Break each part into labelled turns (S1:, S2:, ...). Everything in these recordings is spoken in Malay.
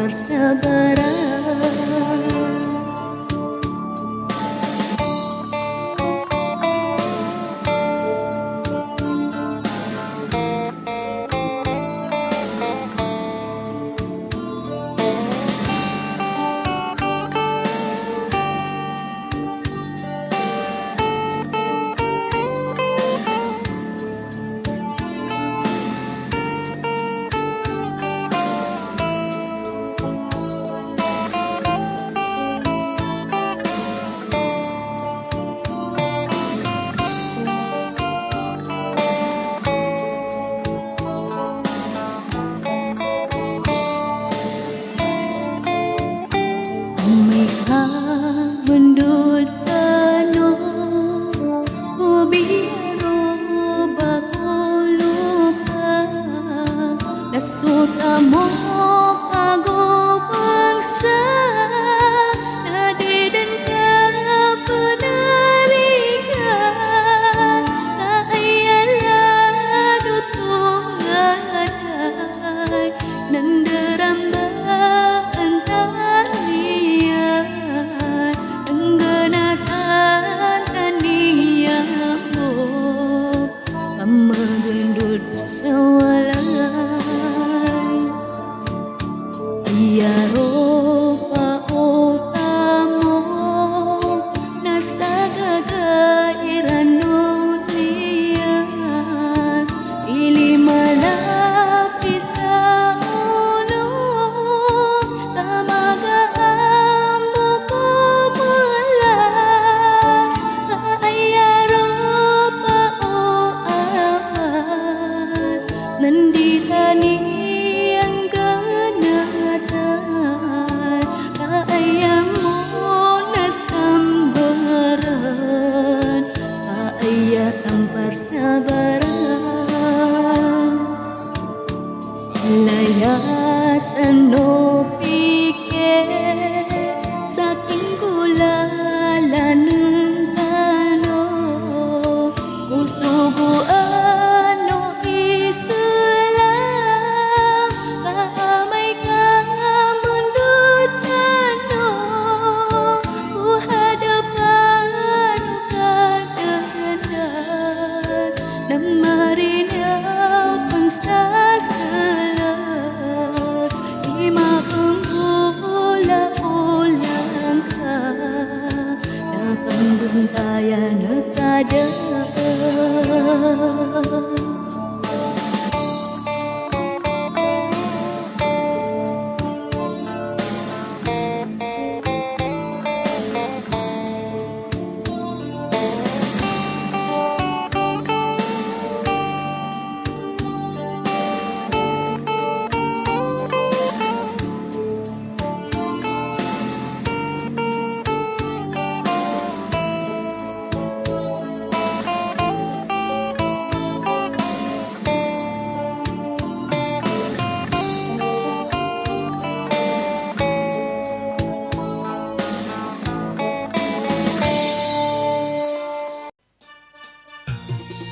S1: persabaran.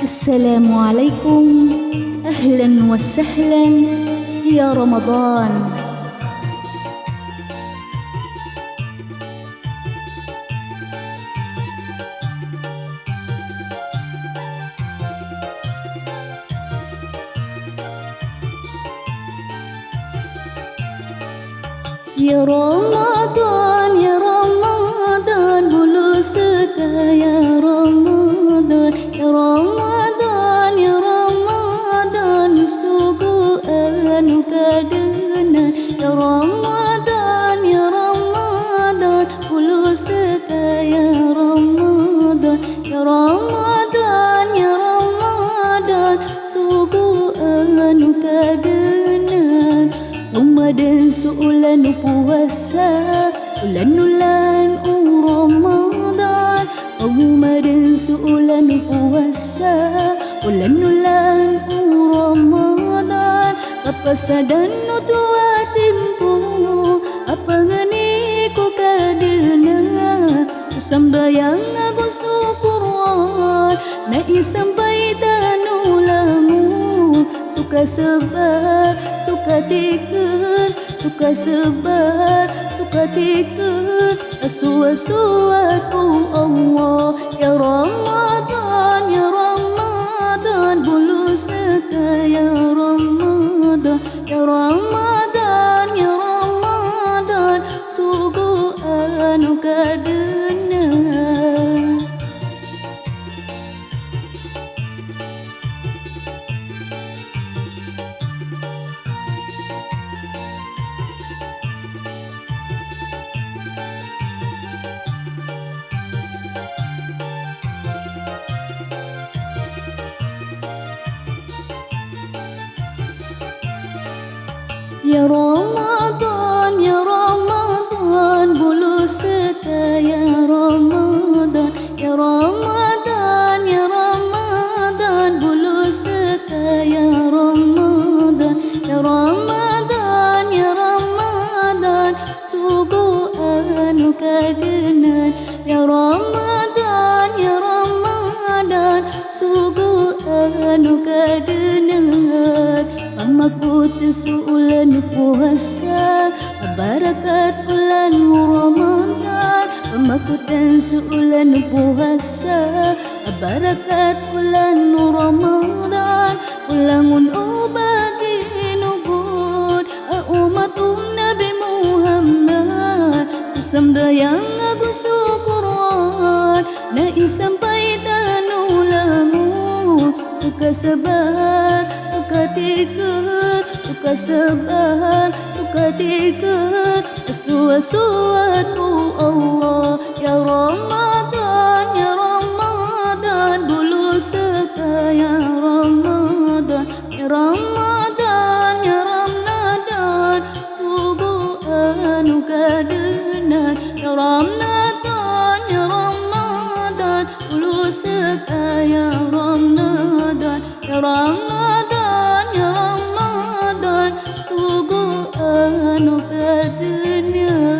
S2: Assalamualaikum, ahlan wa sahlan ya Ramadan. Ya Ramadan, ya Ramadan, bulu seka ya Ramadan, ya Ramadan, ya Ramadan, sugu anu kadenan, ya Ramadan, ya Ramadan, bulu seka ya Ramadan, ya Ramadan, ya Ramadan, sugu anu kadenan. Ramadan suulan puasa, ulan-ulan Ramadan. Ramadan suulan puasa, ulan-ulan Ramadan. Apa sadan tua timpu, apa ngani ko kadena, sambayang aku syukuran, na isampai tanulamu. Suka sebar, suka tikar, suka sebar, suka tikut, asu-asuatu Allah. Ya Ramadan, ya Ramadan, bulu seka ya Ramadan, ya Ramadan, ya Ramadan, sugu anu kadena. Ya Ramadan, ya Ramadan, bulu seka ya Ramadan, ya Ramadan, ya Ramadan, bulu seka ya Ramadan, ya Ramadan, ya Ramadan, sugu anu kadenan. Ya Ramadan, ya Ramadan, sugu anu kadenan. Mamaku tersuulan puasa, barakat bulan Ramadan. Mamaku tersuulan puasa, barakat bulan Ramadan. Ulangun bagi nubud umat Nabi Muhammad. Susam dayang aku syukuran, nai sampai tanulamu. Suka sabar, suka tikut, suka sabar, suka tikut, asu-asuatu Allah. Ya Ramadan, ya Ramadan, bulu seka ya Ramadan, ya Ramadan, ya Ramadan, sugu anu kadenan. Ya Ramadan, ya Ramadan, bulu seka ya Ramadan, ya Ramadan, ya Ramadan, sugu anu kadenan.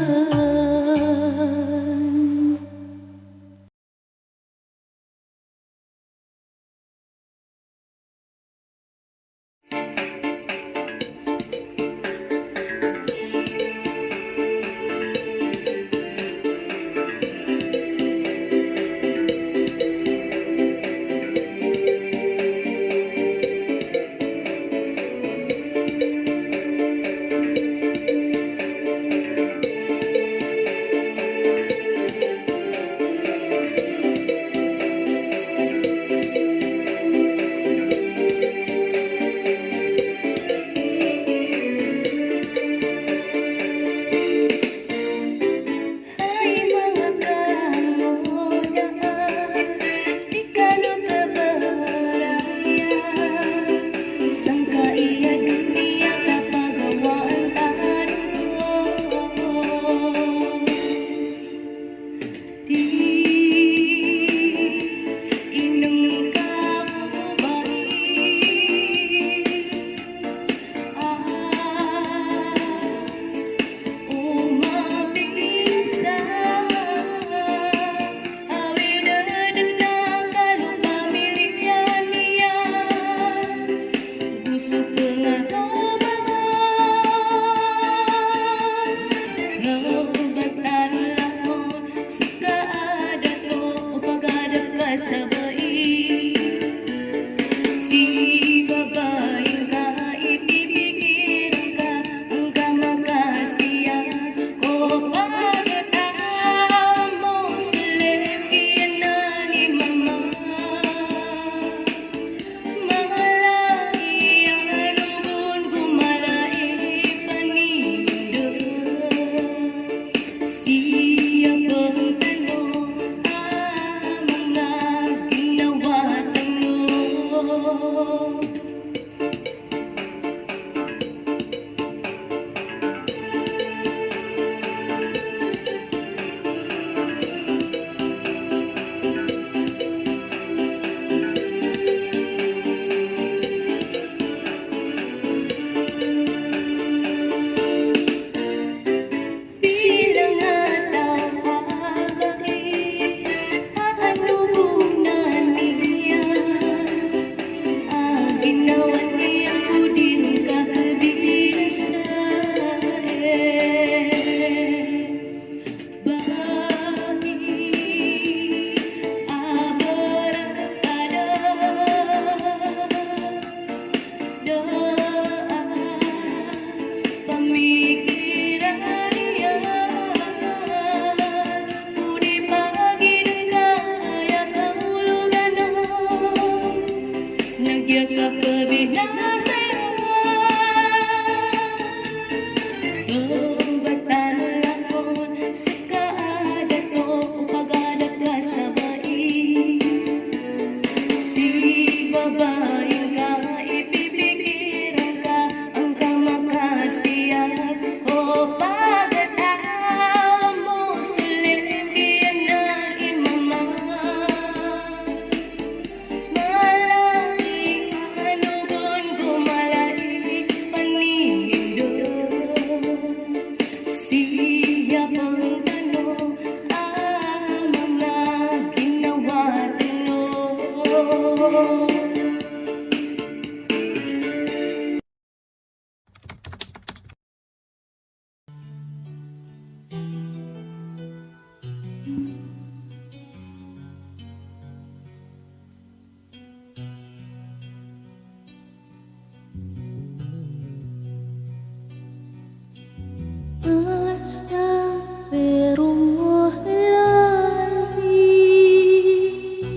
S2: Astaghfirullahalazim,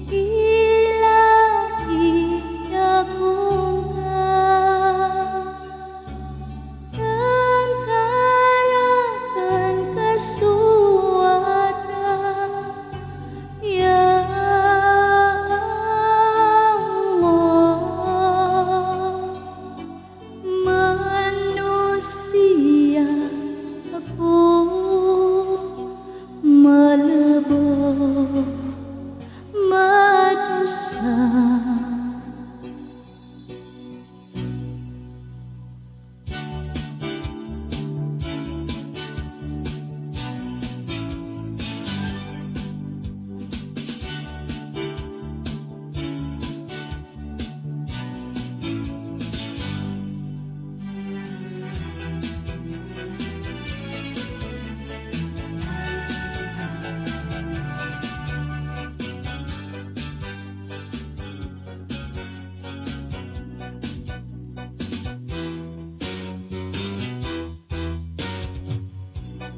S2: ilahi yakungkah engkarakan kesuatan ya Allah. Manusia aku melebur madosa.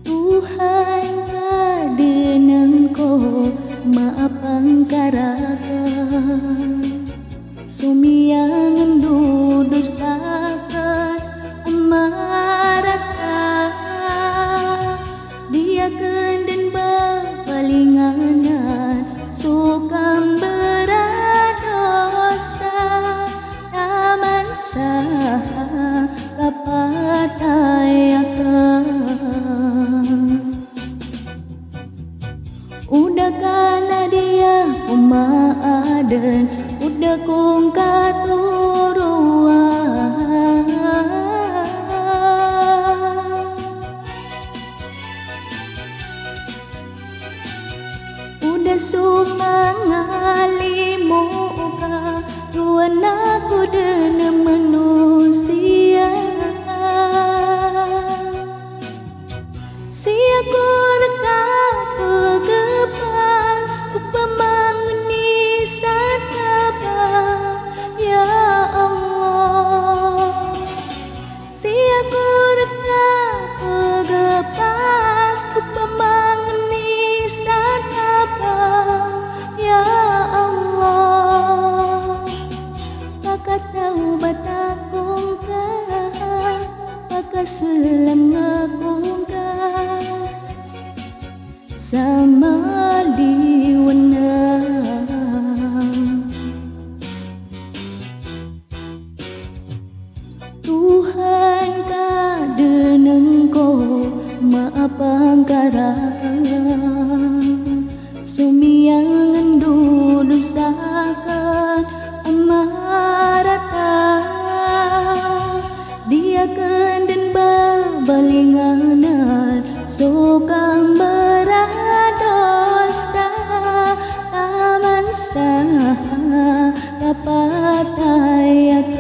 S2: Tuhan kadenengko maafang karakan sumiang dudusakan amarata dia kenden bapalinganan sukam beradosa taman sah kapatayakan. Udah kana dia kumaaden, udah kong katuruan. Udah sumangali muka, ruan aku dena manusia. Siaku rekap pegepas upamangni sataba ya Allah. Siaku rekap pegepas upamangni sataba ya Allah. Maka taubat akong ka, maka selang akong ka sama diwenang. Tuhan kadenengko maafang karakan sumiang dudusakan amarata dia kenden babalinganan sokam beradosa taman sah kapatayakan.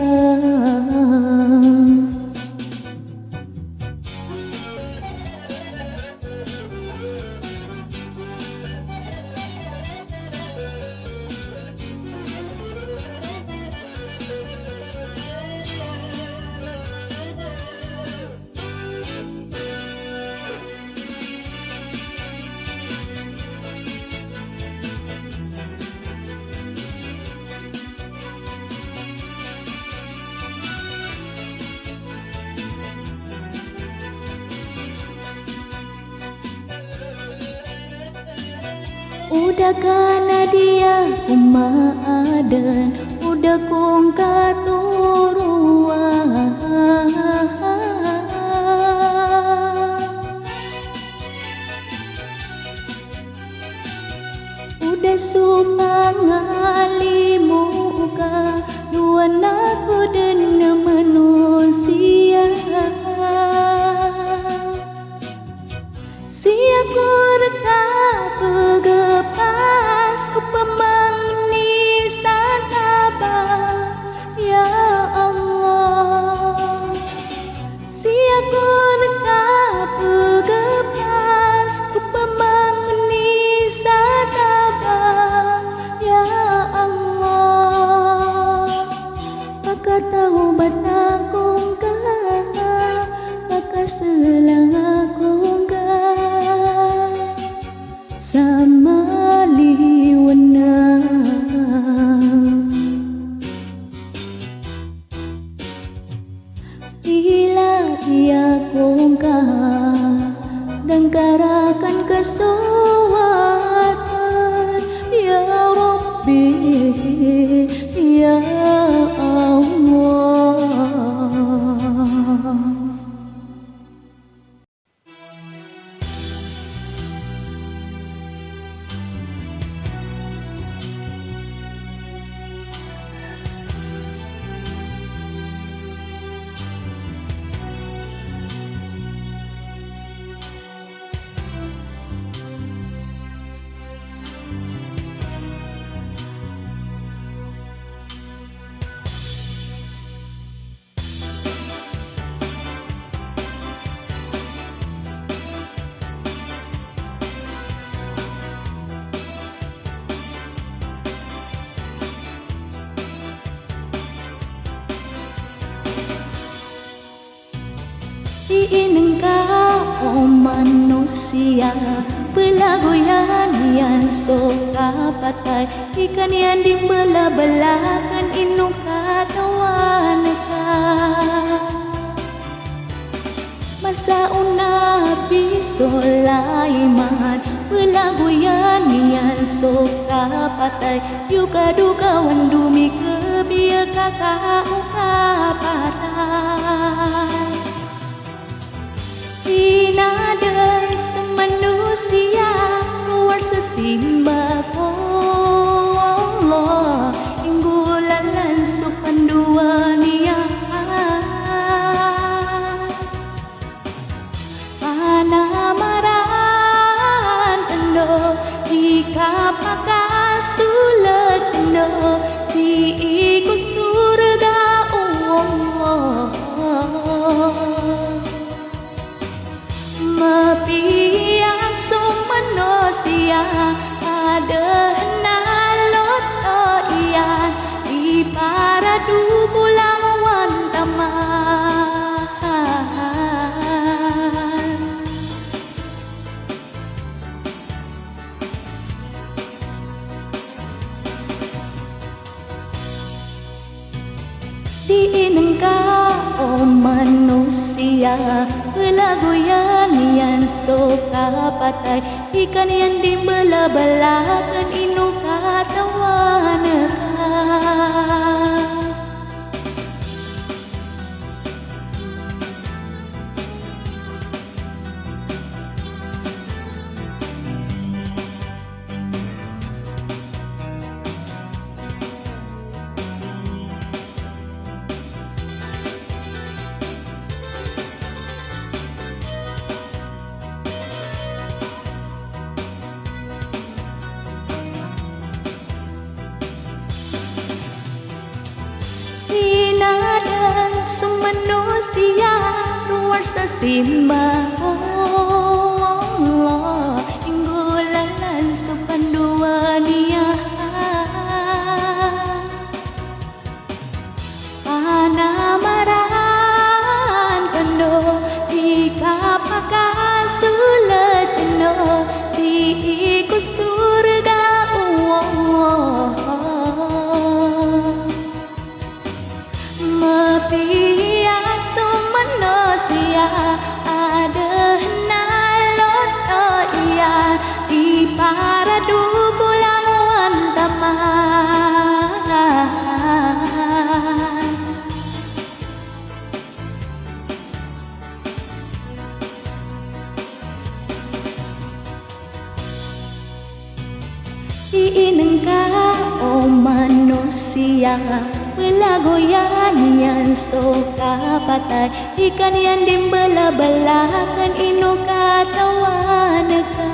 S2: Udah kana dia kumaaden, udah kong katuruan. Udah sumangali muka, duan aku dena manusia. Siaku rekap pegepas upamangni sataba ya Allah. Siaku rekap pegepas upamangni sataba ya Allah. Maka taubat akong ka, maka selang aku kesawatan ya Rabbi ya Allah. Diinengkau manusia Belagoyan yang soka patai Ikan yang dimbela-belakan inuka tawanaka Masa Nabi Sulaiman Belagoyan yang soka patai Yuka duka wandumi kebiak kakak uka patai Inadai semanusia luar sesimba Allah inggulan supandua niat panamaran tendo ikapaka sulet tendo si ikus surga Allah Mapiaso manusia ada nalot iya di para dukulang wantaman diinengkau manusia Belagoyan yang soka patai Ikan yang dimbela-belakan inuka tawanaka Inadai semanusia luar sesimba Allah inggulan supandua niat panamaran kando ikapaka sulet kando si ikus surga Allah Mapiaso manusia ada nalot iya di para dukulang wantaman diinengkau manusia Belagoyan yang soka patai Ikan yang dimbela-belakan inuka tawanaka